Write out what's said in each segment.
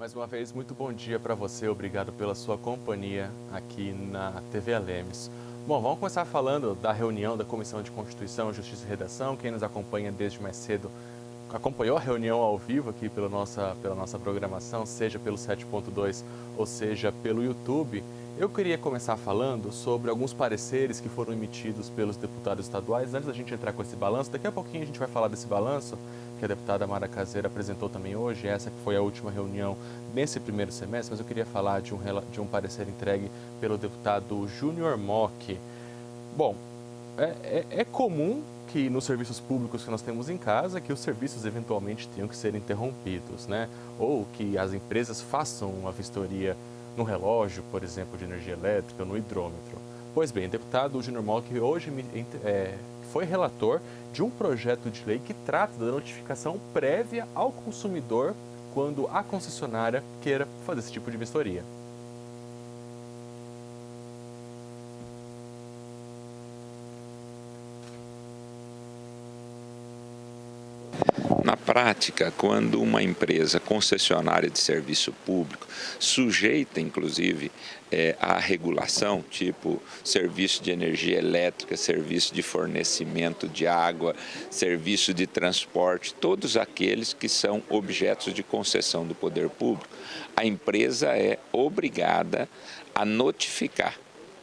Mais uma vez, muito bom dia para você. Obrigado pela sua companhia aqui na TV Alemes. Bom, vamos começar falando da reunião da Comissão de Constituição, Justiça e Redação. Quem nos acompanha desde mais cedo acompanhou a reunião ao vivo aqui pela nossa programação, seja pelo 7.2 ou seja pelo YouTube. Eu queria começar falando sobre alguns pareceres que foram emitidos pelos deputados estaduais. Antes da gente entrar com esse balanço, daqui a pouquinho a gente vai falar desse balanço que a deputada Mara Caseira apresentou também hoje, essa que foi a última reunião nesse primeiro semestre, mas eu queria falar de um parecer entregue pelo deputado Júnior Mock. Bom, é comum que nos serviços públicos que nós temos em casa, que os serviços eventualmente tenham que ser interrompidos, né? Ou que as empresas façam uma vistoria no relógio, por exemplo, de energia elétrica, no hidrômetro. Pois bem, o deputado Júnior Mock hoje foi relator de um projeto de lei que trata da notificação prévia ao consumidor quando a concessionária queira fazer esse tipo de vistoria. Na prática, quando uma empresa concessionária de serviço público, sujeita inclusive à regulação, tipo serviço de energia elétrica, serviço de fornecimento de água, serviço de transporte, todos aqueles que são objetos de concessão do poder público, a empresa é obrigada a notificar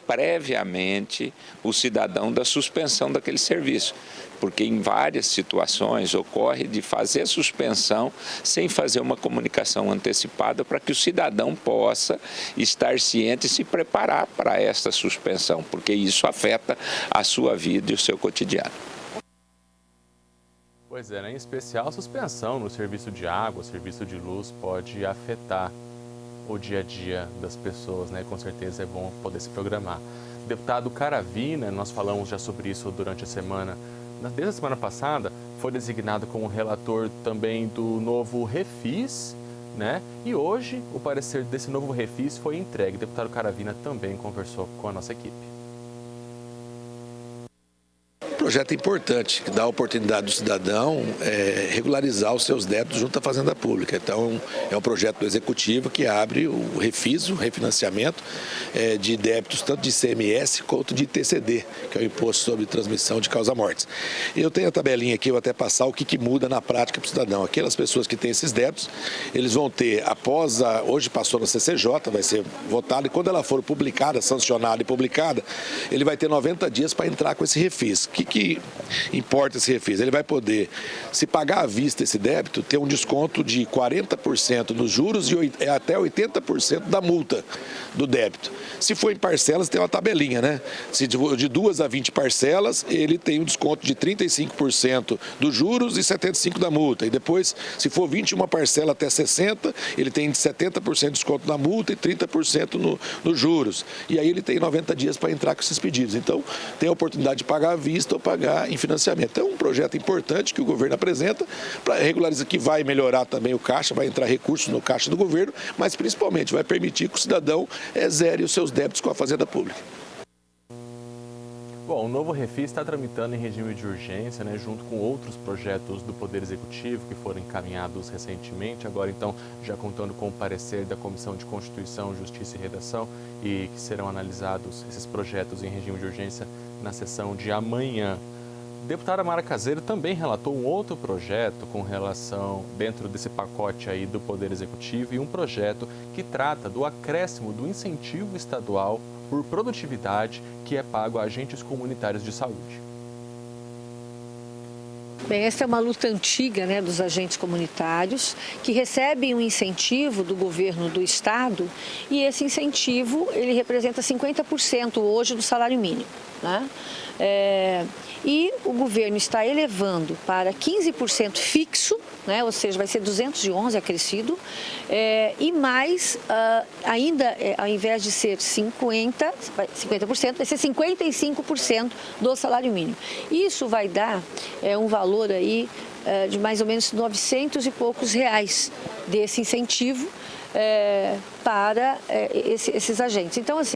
previamente o cidadão da suspensão daquele serviço, porque em várias situações ocorre de fazer suspensão sem fazer uma comunicação antecipada para que o cidadão possa estar ciente e se preparar para esta suspensão, porque isso afeta a sua vida e o seu cotidiano. Pois é, né? Em especial a suspensão no serviço de água, serviço de luz pode afetar o dia a dia das pessoas, né? Com certeza é bom poder se programar. Deputado Caravina, nós falamos já sobre isso durante a semana. Desde a semana passada, foi designado como relator também do novo Refis, né? E hoje o parecer desse novo Refis foi entregue. O deputado Caravina também conversou com a nossa equipe. Projeto importante, que dá a oportunidade do cidadão regularizar os seus débitos junto à Fazenda Pública. Então, é um projeto do Executivo que abre o refis, o refinanciamento de débitos tanto de ICMS quanto de ITCD, que é o Imposto sobre Transmissão de Causa-Mortes. Eu tenho a tabelinha aqui, eu vou até passar o que muda na prática para o cidadão. Aquelas pessoas que têm esses débitos, eles vão ter, hoje passou na CCJ, vai ser votado, e quando ela for publicada, sancionada e publicada, ele vai ter 90 dias para entrar com esse refis. O que importa esse refis? Ele vai poder, se pagar à vista esse débito, ter um desconto de 40% nos juros e até 80% da multa do débito. Se for em parcelas, tem uma tabelinha, né? Se de 2 a 20 parcelas, ele tem um desconto de 35% dos juros e 75% da multa. E depois, se for 21 parcelas até 60, ele tem 70% de desconto na multa e 30% nos juros. E aí ele tem 90 dias para entrar com esses pedidos. Então, tem a oportunidade de pagar à vista ou pagar em financiamento. É um projeto importante que o governo apresenta para regularizar, que vai melhorar também o caixa, vai entrar recursos no caixa do governo, mas principalmente vai permitir que o cidadão zere os seus débitos com a Fazenda Pública. Bom, o novo Refis está tramitando em regime de urgência, né, junto com outros projetos do Poder Executivo que foram encaminhados recentemente, agora então já contando com o parecer da Comissão de Constituição, Justiça e Redação, e que serão analisados esses projetos em regime de urgência na sessão de amanhã. A deputada Mara Caseira também relatou um outro projeto com relação, dentro desse pacote aí do Poder Executivo, e um projeto que trata do acréscimo do incentivo estadual por produtividade que é pago a agentes comunitários de saúde. Bem, essa é uma luta antiga, né, dos agentes comunitários que recebem um incentivo do governo do estado, e esse incentivo ele representa 50% hoje do salário mínimo, né? E o governo está elevando para 15% fixo, né, ou seja, vai ser 211 acrescido, e mais, ainda, ao invés de ser 50%, vai ser 55% do salário mínimo. Isso vai dar um valor aí de mais ou menos 900 e poucos reais desse incentivo para esses agentes. Então, assim,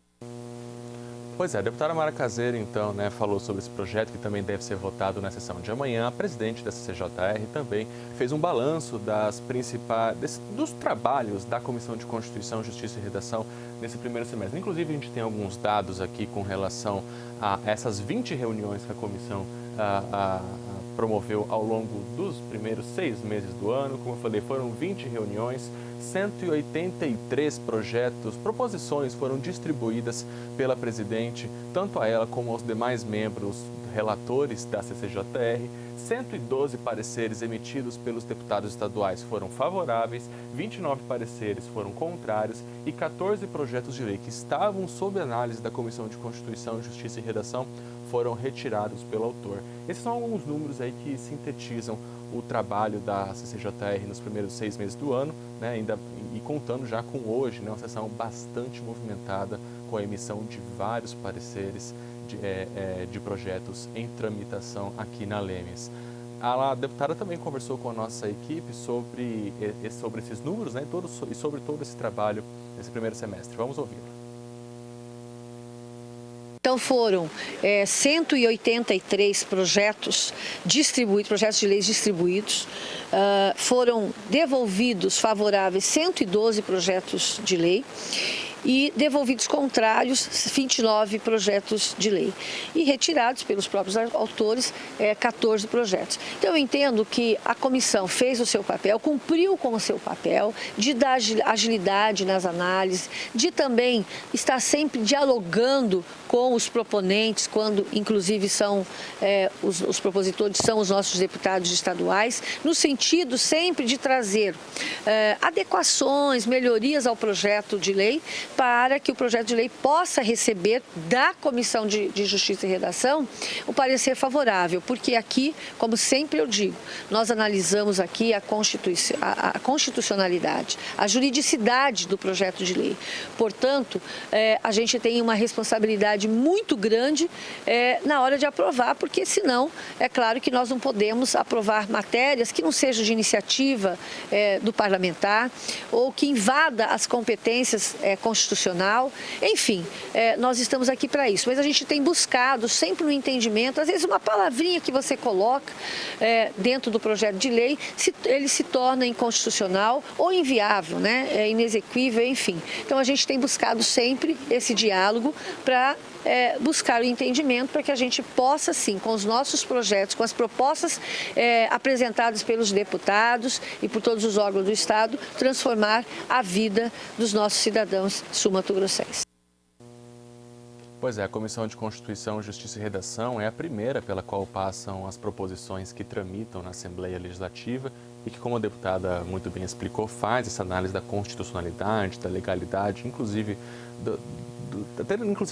Pois é, a deputada Mara Caseiro, então, falou sobre esse projeto que também deve ser votado na sessão de amanhã. A presidente da CCJR também fez um balanço dos trabalhos da Comissão de Constituição, Justiça e Redação nesse primeiro semestre. Inclusive, a gente tem alguns dados aqui com relação a essas 20 reuniões que a comissão promoveu ao longo dos primeiros 6 meses do ano. Como eu falei, foram 20 reuniões, 183 proposições foram distribuídas pela presidente, tanto a ela como aos demais membros relatores da CCJR. 112 pareceres emitidos pelos deputados estaduais foram favoráveis, 29 pareceres foram contrários e 14 projetos de lei que estavam sob análise da Comissão de Constituição, Justiça e Redação foram retirados pelo autor. Esses são alguns números aí que sintetizam o trabalho da CCJR nos primeiros 6 meses do ano, ainda e contando já com hoje, uma sessão bastante movimentada com a emissão de vários pareceres de projetos em tramitação aqui na Lemes. A deputada também conversou com a nossa equipe sobre esses números, e sobre todo esse trabalho nesse primeiro semestre. Vamos ouvi-la. Então foram 183 projetos de leis distribuídos, foram devolvidos favoráveis 112 projetos de lei e devolvidos contrários 29 projetos de lei e retirados pelos próprios autores 14 projetos. Então eu entendo que a comissão fez o seu papel, cumpriu com o seu papel de dar agilidade nas análises, de também estar sempre dialogando com os proponentes, quando inclusive são os propositores são os nossos deputados estaduais, no sentido sempre de trazer adequações, melhorias ao projeto de lei, para que o projeto de lei possa receber da Comissão de Justiça e Redação o parecer favorável, porque aqui, como sempre eu digo, nós analisamos aqui a constitucionalidade, a juridicidade do projeto de lei. Portanto, a gente tem uma responsabilidade muito grande na hora de aprovar, porque senão, é claro que nós não podemos aprovar matérias que não sejam de iniciativa do parlamentar ou que invada as competências constitucional. Enfim, nós estamos aqui para isso, mas a gente tem buscado sempre no entendimento, às vezes uma palavrinha que você coloca dentro do projeto de lei, ele se torna inconstitucional ou inviável, inexequível, enfim. Então a gente tem buscado sempre esse diálogo para buscar o entendimento para que a gente possa, sim, com os nossos projetos, com as propostas apresentadas pelos deputados e por todos os órgãos do Estado, transformar a vida dos nossos cidadãos sul-mato-grossenses. Pois é, a Comissão de Constituição, Justiça e Redação é a primeira pela qual passam as proposições que tramitam na Assembleia Legislativa e que, como a deputada muito bem explicou, faz essa análise da constitucionalidade, da legalidade, inclusive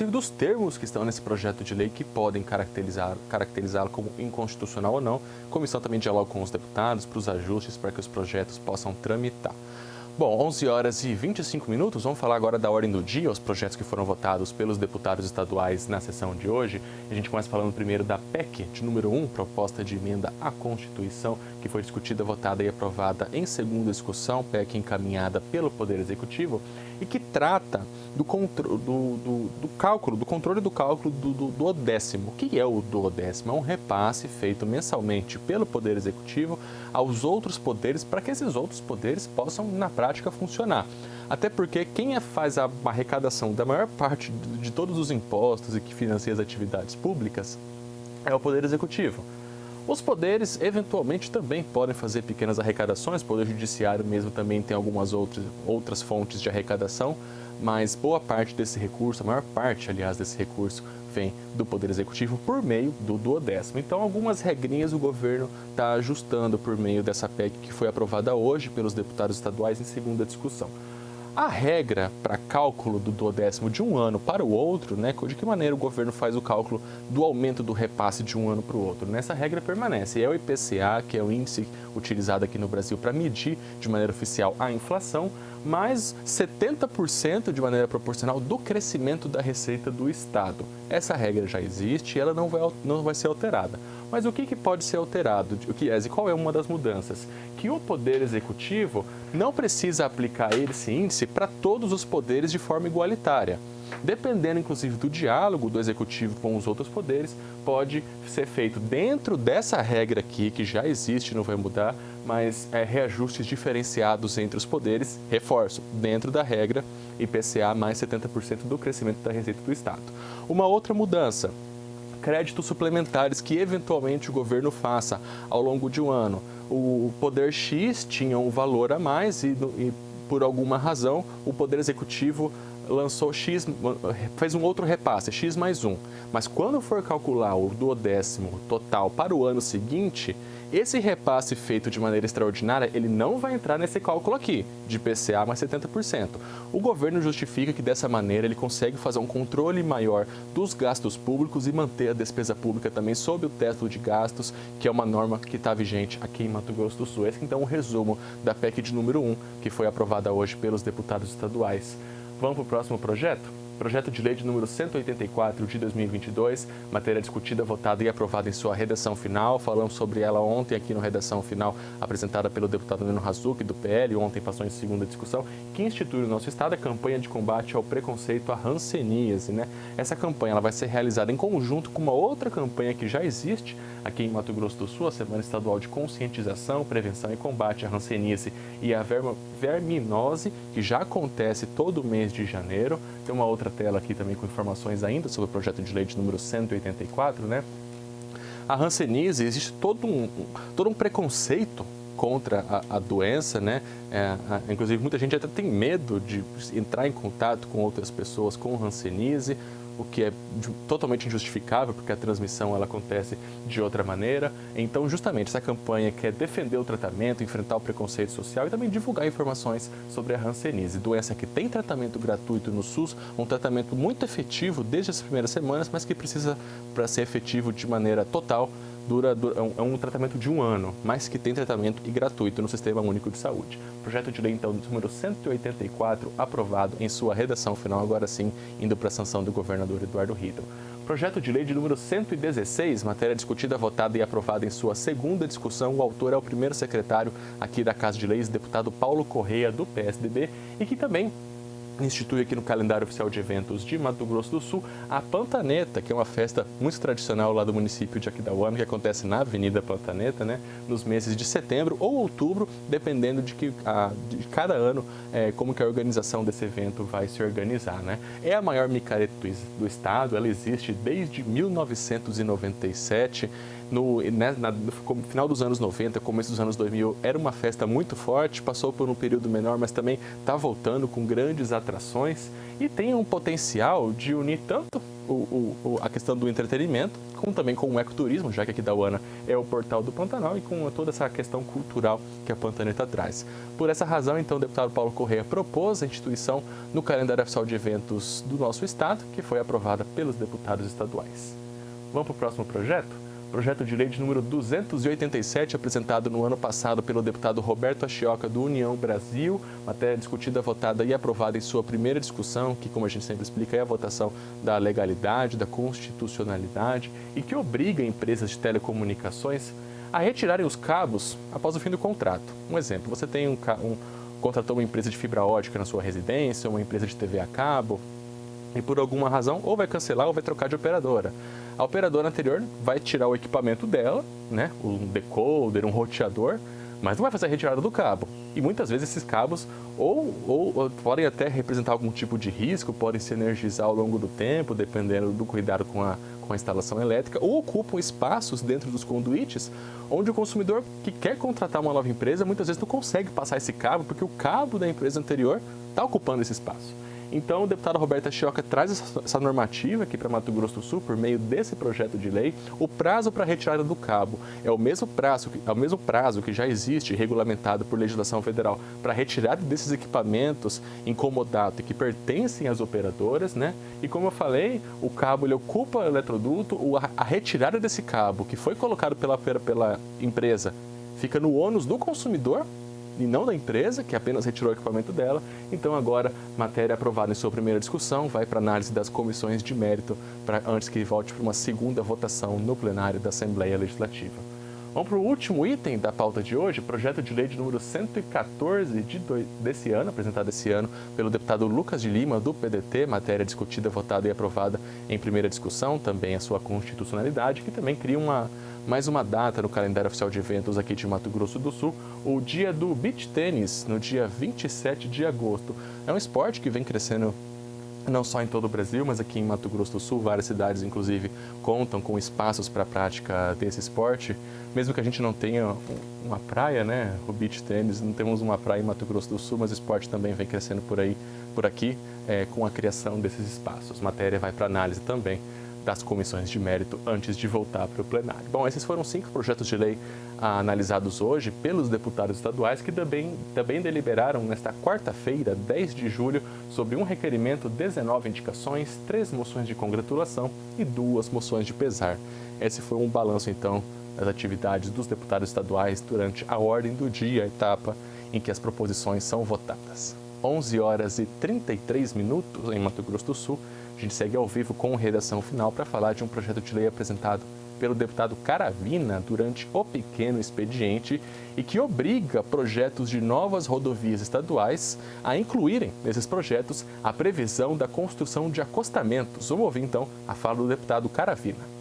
dos termos que estão nesse projeto de lei que podem caracterizá-lo como inconstitucional ou não. A comissão também dialoga com os deputados para os ajustes para que os projetos possam tramitar. Bom, 11 horas e 25 minutos, vamos falar agora da ordem do dia, os projetos que foram votados pelos deputados estaduais na sessão de hoje. A gente começa falando primeiro da PEC de número 1, proposta de emenda à Constituição, que foi discutida, votada e aprovada em segunda discussão, PEC encaminhada pelo Poder Executivo, e que trata do controle do cálculo do duodécimo. O que é o duodécimo? É um repasse feito mensalmente pelo Poder Executivo aos outros poderes, para que esses outros poderes possam, na prática, funcionar. Até porque quem faz a arrecadação da maior parte de todos os impostos e que financia as atividades públicas é o Poder Executivo. Os poderes, eventualmente, também podem fazer pequenas arrecadações, o Poder Judiciário mesmo também tem algumas outras fontes de arrecadação, mas boa parte desse recurso, a maior parte, aliás, desse recurso, vem do Poder Executivo por meio do duodécimo. Então, algumas regrinhas o governo está ajustando por meio dessa PEC que foi aprovada hoje pelos deputados estaduais em segunda discussão. A regra para cálculo do duodécimo de um ano para o outro, de que maneira o governo faz o cálculo do aumento do repasse de um ano para o outro? Essa regra permanece. É o IPCA, que é o índice utilizado aqui no Brasil para medir de maneira oficial a inflação, mais 70% de maneira proporcional do crescimento da receita do Estado. Essa regra já existe e ela não vai ser alterada. Mas o que pode ser alterado? E qual é uma das mudanças? Que o Poder Executivo não precisa aplicar esse índice para todos os poderes de forma igualitária. dependendo inclusive do diálogo do Executivo com os outros poderes, pode ser feito dentro dessa regra aqui, que já existe, não vai mudar, mas reajustes diferenciados entre os poderes, reforço, dentro da regra IPCA mais 70% do crescimento da receita do Estado. Uma outra mudança, créditos suplementares que eventualmente o governo faça ao longo de um ano. O Poder X tinha um valor a mais e por alguma razão, o Poder Executivo lançou X, fez um outro repasse, X mais 1. Mas quando for calcular o 12º total para o ano seguinte, esse repasse feito de maneira extraordinária, ele não vai entrar nesse cálculo aqui, de IPCA mais 70%. O governo justifica que dessa maneira ele consegue fazer um controle maior dos gastos públicos e manter a despesa pública também sob o teto de gastos, que é uma norma que está vigente aqui em Mato Grosso do Sul. Esse então é um resumo da PEC de número 1, que foi aprovada hoje pelos deputados estaduais. Vamos para o próximo projeto? Projeto de lei de número 184 de 2022, matéria discutida, votada e aprovada em sua redação final. Falamos sobre ela ontem aqui no Redação Final, apresentada pelo deputado Neno Hazuki, do PL, ontem passou em segunda discussão, que institui no nosso estado a campanha de combate ao preconceito à hanseníase, né? Essa campanha ela vai ser realizada em conjunto com uma outra campanha que já existe aqui em Mato Grosso do Sul, a Semana Estadual de Conscientização, Prevenção e Combate à Hanseníase e à Verminose, que já acontece todo mês de janeiro. Tem uma outra tela aqui também com informações ainda sobre o projeto de lei de número 184, né? A hanseníase, existe todo um preconceito contra a doença, né? Inclusive, muita gente até tem medo de entrar em contato com outras pessoas com hanseníase, o que é totalmente injustificável, porque a transmissão ela acontece de outra maneira. Então, justamente, essa campanha quer defender o tratamento, enfrentar o preconceito social e também divulgar informações sobre a hanseníase, doença que tem tratamento gratuito no SUS, um tratamento muito efetivo desde as primeiras semanas, mas que precisa, para ser efetivo de maneira total, é um tratamento de um ano, mas que tem tratamento e gratuito no Sistema Único de Saúde. Projeto de lei, então, número 184, aprovado em sua redação final, agora sim, indo para a sanção do governador Eduardo Riedel. Projeto de lei de número 116, matéria discutida, votada e aprovada em sua segunda discussão. O autor é o primeiro secretário aqui da Casa de Leis, deputado Paulo Correia, do PSDB, e que também institui aqui no calendário oficial de eventos de Mato Grosso do Sul a Pantaneta, que é uma festa muito tradicional lá do município de Aquidauana, que acontece na Avenida Pantaneta, né, nos meses de setembro ou outubro, dependendo de cada ano como que a organização desse evento vai se organizar, né? É a maior micareta do estado, ela existe desde 1997. No final dos anos 90, começo dos anos 2000, era uma festa muito forte, passou por um período menor, mas também está voltando com grandes atrações e tem um potencial de unir tanto a questão do entretenimento, como também com o ecoturismo, já que Aquidauana é o portal do Pantanal, e com toda essa questão cultural que a Pantaneta traz. Por essa razão, então, o deputado Paulo Correia propôs a instituição no calendário oficial de eventos do nosso estado, que foi aprovada pelos deputados estaduais. Vamos para o próximo projeto? Projeto de lei de número 287, apresentado no ano passado pelo deputado Roberto Achioca, do União Brasil, matéria discutida, votada e aprovada em sua primeira discussão, que, como a gente sempre explica, é a votação da legalidade, da constitucionalidade e que obriga empresas de telecomunicações a retirarem os cabos após o fim do contrato. Um exemplo, você tem contratou uma empresa de fibra ótica na sua residência, uma empresa de TV a cabo, e por alguma razão ou vai cancelar ou vai trocar de operadora. A operadora anterior vai tirar o equipamento dela, né, um decoder, um roteador, mas não vai fazer a retirada do cabo. E muitas vezes esses cabos ou podem até representar algum tipo de risco, podem se energizar ao longo do tempo, dependendo do cuidado com a instalação elétrica, ou ocupam espaços dentro dos conduítes, onde o consumidor que quer contratar uma nova empresa, muitas vezes não consegue passar esse cabo, porque o cabo da empresa anterior está ocupando esse espaço. Então, o deputado Roberto Achioca traz essa normativa aqui para Mato Grosso do Sul, por meio desse projeto de lei. O prazo para a retirada do cabo é o mesmo prazo que já existe, regulamentado por legislação federal, para a retirada desses equipamentos incomodados e que pertencem às operadoras, né? E como eu falei, o cabo ele ocupa o eletroduto, a retirada desse cabo, que foi colocado pela empresa, fica no ônus do consumidor, e não da empresa, que apenas retirou o equipamento dela. Então agora, matéria aprovada em sua primeira discussão, vai para análise das comissões de mérito, antes que volte para uma segunda votação no plenário da Assembleia Legislativa. Vamos para o último item da pauta de hoje, projeto de lei de número 114 desse ano, apresentado esse ano pelo deputado Lucas de Lima, do PDT, matéria discutida, votada e aprovada em primeira discussão, também a sua constitucionalidade, que também cria mais uma data no calendário oficial de eventos aqui de Mato Grosso do Sul, o dia do beach tênis, no dia 27 de agosto. É um esporte que vem crescendo não só em todo o Brasil, mas aqui em Mato Grosso do Sul, várias cidades, inclusive, contam com espaços para a prática desse esporte. Mesmo que a gente não tenha uma praia, né, o beach tênis, não temos uma praia em Mato Grosso do Sul, mas o esporte também vem crescendo por aqui, com a criação desses espaços. A matéria vai para análise também das comissões de mérito antes de voltar para o plenário. Bom, esses foram 5 projetos de lei analisados hoje pelos deputados estaduais que também deliberaram nesta quarta-feira, 10 de julho, sobre um requerimento, 19 indicações, 3 moções de congratulação e 2 moções de pesar. Esse foi um balanço, então, das atividades dos deputados estaduais durante a ordem do dia, a etapa em que as proposições são votadas. 11 horas e 33 minutos em Mato Grosso do Sul. A gente segue ao vivo com redação final para falar de um projeto de lei apresentado pelo deputado Caravina durante o pequeno expediente e que obriga projetos de novas rodovias estaduais a incluírem nesses projetos a previsão da construção de acostamentos. Vamos ouvir então a fala do deputado Caravina.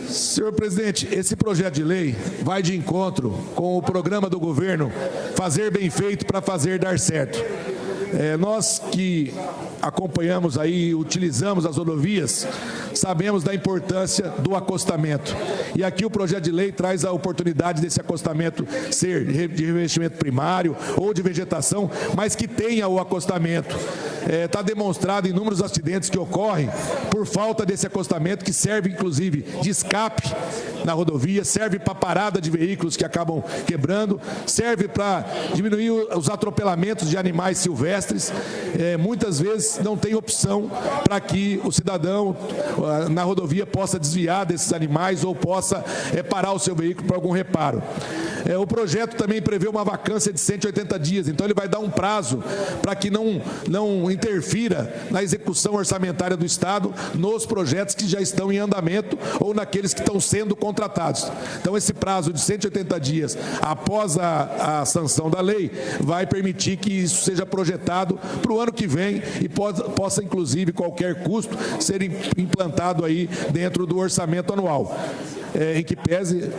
Senhor presidente, esse projeto de lei vai de encontro com o programa do governo Fazer Bem Feito para Fazer Dar Certo. Nós que acompanhamos aí e utilizamos as rodovias, sabemos da importância do acostamento. E aqui o projeto de lei traz a oportunidade desse acostamento ser de revestimento primário ou de vegetação, mas que tenha o acostamento. Está demonstrado inúmeros acidentes que ocorrem por falta desse acostamento, que serve inclusive de escape na rodovia, serve para parada de veículos que acabam quebrando, serve para diminuir os atropelamentos de animais silvestres. Muitas vezes não tem opção para que o cidadão na rodovia possa desviar desses animais ou possa parar o seu veículo para algum reparo. O projeto também prevê uma vacância de 180 dias, então ele vai dar um prazo para que não interfira na execução orçamentária do Estado nos projetos que já estão em andamento ou naqueles que estão sendo contratados. Então esse prazo de 180 dias após a sanção da lei vai permitir que isso seja projetado para o ano que vem e possa inclusive qualquer custo ser implantado aí dentro do orçamento anual. Em que pese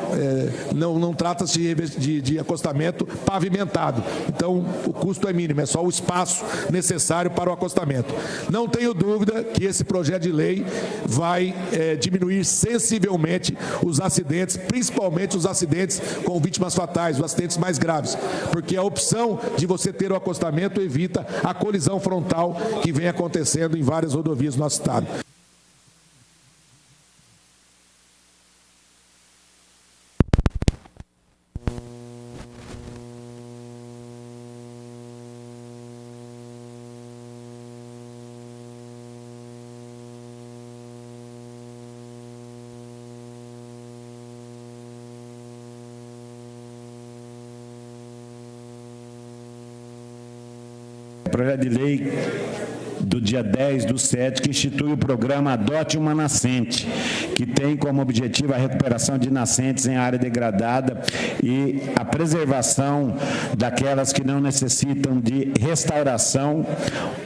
não trata-se de acostamento pavimentado. Então, o custo é mínimo, é só o espaço necessário para o acostamento. Não tenho dúvida que esse projeto de lei vai diminuir sensivelmente os acidentes, principalmente os acidentes com vítimas fatais, os acidentes mais graves, porque a opção de você ter o acostamento evita a colisão frontal que vem acontecendo em várias rodovias do nosso estado. Projeto de lei do dia 10/7, que institui o programa Adote uma Nascente, que tem como objetivo a recuperação de nascentes em área degradada e a preservação daquelas que não necessitam de restauração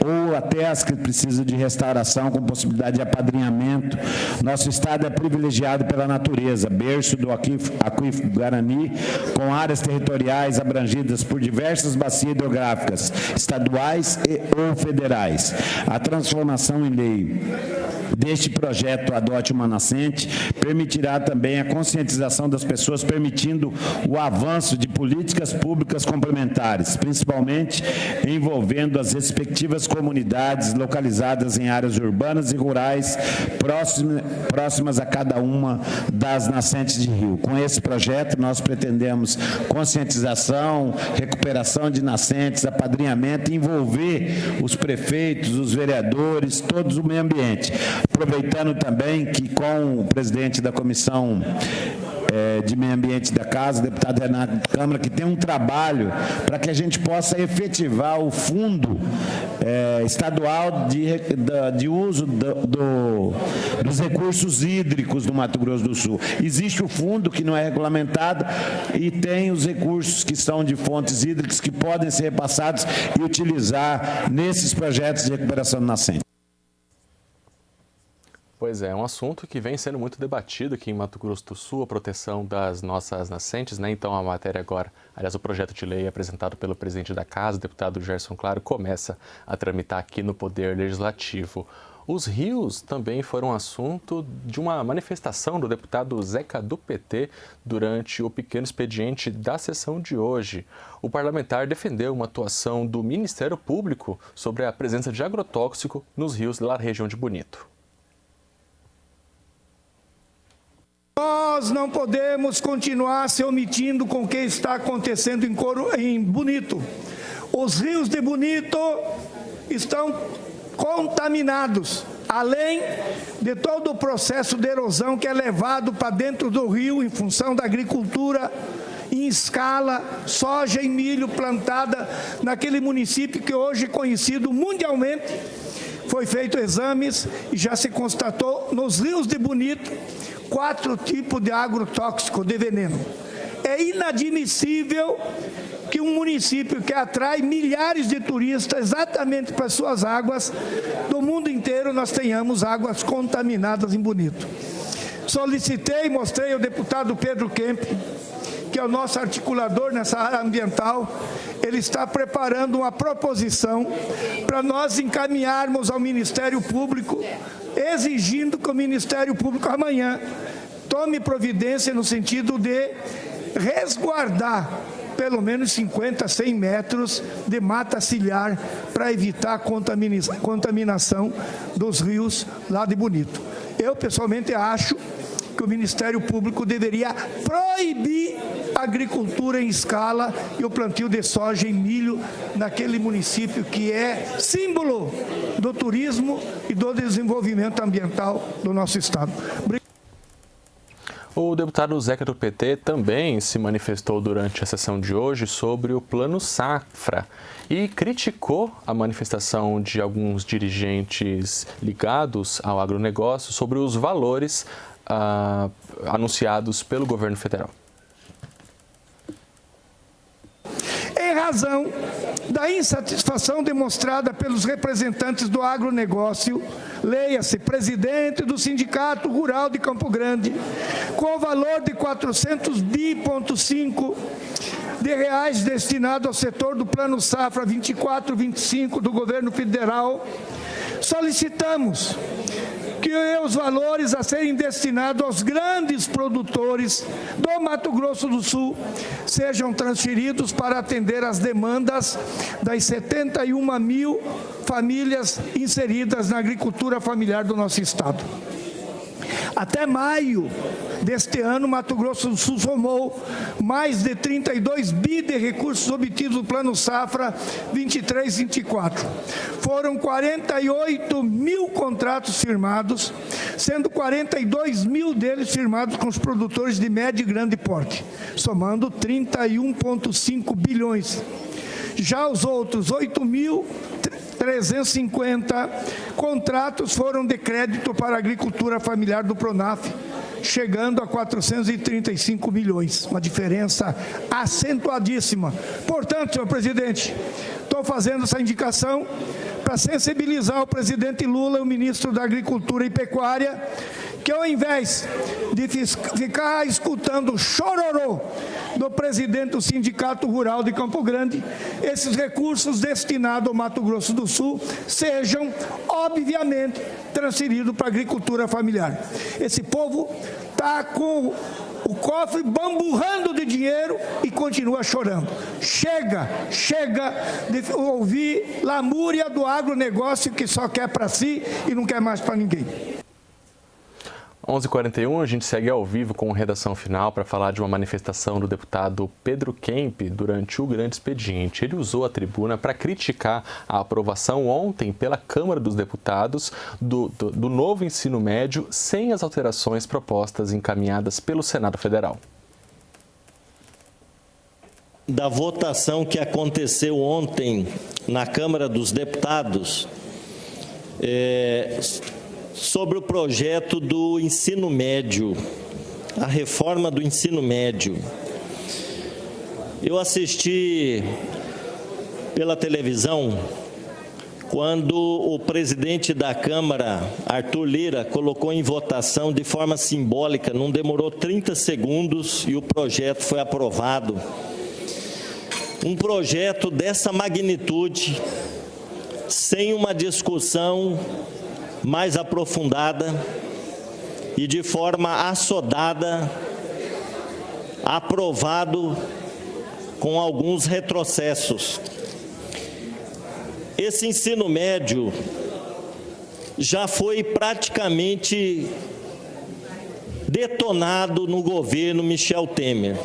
ou até as que precisam de restauração com possibilidade de apadrinhamento. Nosso estado é privilegiado pela natureza, berço do aquífero Guarani, com áreas territoriais abrangidas por diversas bacias hidrográficas, estaduais e ou federais. A transformação em lei deste projeto Adote uma Nascente permitirá também a conscientização das pessoas, permitindo o avanço de políticas públicas complementares, principalmente envolvendo as respectivas comunidades localizadas em áreas urbanas e rurais próximas a cada uma das nascentes de rio. Com esse projeto, nós pretendemos conscientização, recuperação de nascentes, apadrinhamento e envolver os prefeitos, os vereadores, todos o meio ambiente. Aproveitando também que com o presidente da Comissão de Meio Ambiente da Casa, o deputado Renato Câmara, que tem um trabalho para que a gente possa efetivar o fundo estadual de uso dos recursos hídricos do Mato Grosso do Sul. Existe o fundo que não é regulamentado e tem os recursos que são de fontes hídricas que podem ser repassados e utilizar nesses projetos de recuperação do nascente. Pois é um assunto que vem sendo muito debatido aqui em Mato Grosso do Sul, a proteção das nossas nascentes, né? Então a matéria agora, aliás, o projeto de lei apresentado pelo presidente da Casa, o deputado Gerson Claro, começa a tramitar aqui no Poder Legislativo. Os rios também foram assunto de uma manifestação do deputado Zeca do PT durante o pequeno expediente da sessão de hoje. O parlamentar defendeu uma atuação do Ministério Público sobre a presença de agrotóxico nos rios da região de Bonito. Nós não podemos continuar se omitindo com o que está acontecendo em Bonito. Os rios de Bonito estão contaminados, além de todo o processo de erosão que é levado para dentro do rio em função da agricultura em escala, soja e milho plantada naquele município que hoje é conhecido mundialmente. Foi feito exames e já se constatou nos rios de Bonito 4 tipos de agrotóxico de veneno. É inadmissível que um município que atrai milhares de turistas exatamente para suas águas, do mundo inteiro nós tenhamos águas contaminadas em Bonito. Solicitei e mostrei ao deputado Pedro Kemp, que é o nosso articulador nessa área ambiental, ele está preparando uma proposição para nós encaminharmos ao Ministério Público, exigindo que o Ministério Público amanhã tome providência no sentido de resguardar pelo menos 50, 100 metros de mata ciliar para evitar a contaminação dos rios lá de Bonito. Eu, pessoalmente, acho que o Ministério Público deveria proibir a agricultura em escala e o plantio de soja e milho naquele município que é símbolo do turismo e do desenvolvimento ambiental do nosso estado. O deputado Zeca do PT também se manifestou durante a sessão de hoje sobre o Plano Safra e criticou a manifestação de alguns dirigentes ligados ao agronegócio sobre os valores anunciados pelo governo federal. Em razão da insatisfação demonstrada pelos representantes do agronegócio, leia-se, presidente do Sindicato Rural de Campo Grande, com o valor de 400,5 bi de reais destinado ao setor do Plano Safra 24-25 do governo federal, solicitamos que os valores a serem destinados aos grandes produtores do Mato Grosso do Sul sejam transferidos para atender às demandas das 71 mil famílias inseridas na agricultura familiar do nosso estado. Até maio deste ano, Mato Grosso do Sul somou mais de 32 bi de recursos obtidos no Plano Safra 23-24. Foram 48 mil contratos firmados, sendo 42 mil deles firmados com os produtores de médio e grande porte, somando 31,5 bilhões. Já os outros 8.350 contratos foram de crédito para a agricultura familiar do Pronaf, chegando a 435 milhões, uma diferença acentuadíssima. Portanto, senhor presidente, estou fazendo essa indicação para sensibilizar o presidente Lula e o ministro da Agricultura e Pecuária, que ao invés de ficar escutando o chororô do presidente do Sindicato Rural de Campo Grande, esses recursos destinados ao Mato Grosso do Sul sejam, obviamente, transferidos para a agricultura familiar. Esse povo está com o cofre bamburrando de dinheiro e continua chorando. Chega de ouvir lamúria do agronegócio que só quer para si e não quer mais para ninguém. 11h41, a gente segue ao vivo com Redação Final para falar de uma manifestação do deputado Pedro Kemp durante o grande expediente. Ele usou a tribuna para criticar a aprovação ontem pela Câmara dos Deputados do novo ensino médio sem as alterações propostas encaminhadas pelo Senado Federal. Da votação que aconteceu ontem na Câmara dos Deputados, sobre o projeto do ensino médio, a reforma do ensino médio. Eu assisti pela televisão quando o presidente da Câmara, Arthur Lira, colocou em votação de forma simbólica, não demorou 30 segundos e o projeto foi aprovado. Um projeto dessa magnitude, sem uma discussão mais aprofundada e de forma assodada, aprovado com alguns retrocessos. Esse ensino médio já foi praticamente detonado no governo Michel Temer.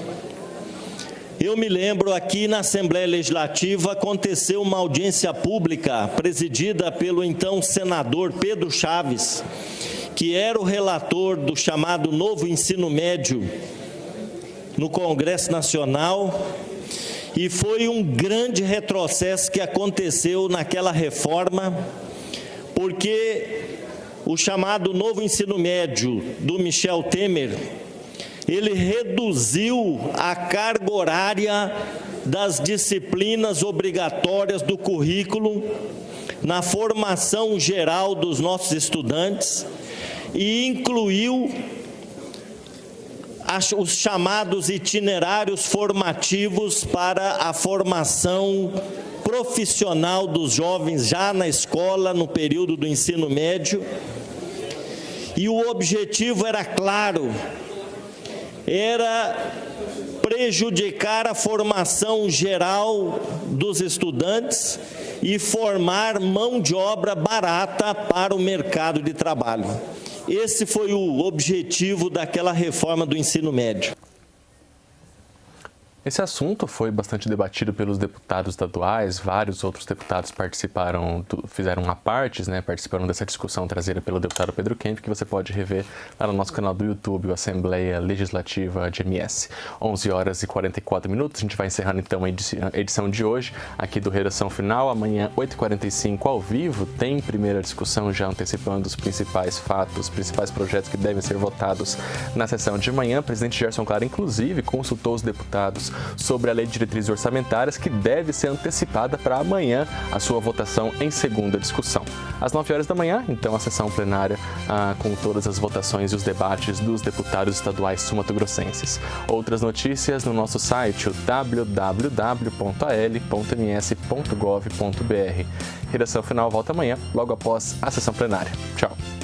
Eu me lembro, aqui na Assembleia Legislativa aconteceu uma audiência pública presidida pelo então senador Pedro Chaves, que era o relator do chamado novo ensino médio no Congresso Nacional, e foi um grande retrocesso que aconteceu naquela reforma, porque o chamado novo ensino médio do Michel Temer, ele reduziu a carga horária das disciplinas obrigatórias do currículo na formação geral dos nossos estudantes e incluiu os chamados itinerários formativos para a formação profissional dos jovens já na escola, no período do ensino médio. E o objetivo era claro, era prejudicar a formação geral dos estudantes e formar mão de obra barata para o mercado de trabalho. Esse foi o objetivo daquela reforma do ensino médio. Esse assunto foi bastante debatido pelos deputados estaduais, vários outros deputados fizeram uma parte, participaram dessa discussão trazida pelo deputado Pedro Kemp, que você pode rever lá no nosso canal do YouTube, o Assembleia Legislativa de MS. 11 horas e 44 minutos, a gente vai encerrando então a edição de hoje, aqui do Redação Final. Amanhã, 8h45, ao vivo, tem primeira discussão, já antecipando os principais fatos, os principais projetos que devem ser votados na sessão de manhã. O presidente Gerson Clara, inclusive, consultou os deputados sobre a Lei de Diretrizes Orçamentárias, que deve ser antecipada para amanhã a sua votação em segunda discussão. Às 9 horas da manhã, então, a sessão plenária com todas as votações e os debates dos deputados estaduais sumatogrossenses. Outras notícias no nosso site, o www.al.ms.gov.br. Redação Final volta amanhã, logo após a sessão plenária. Tchau!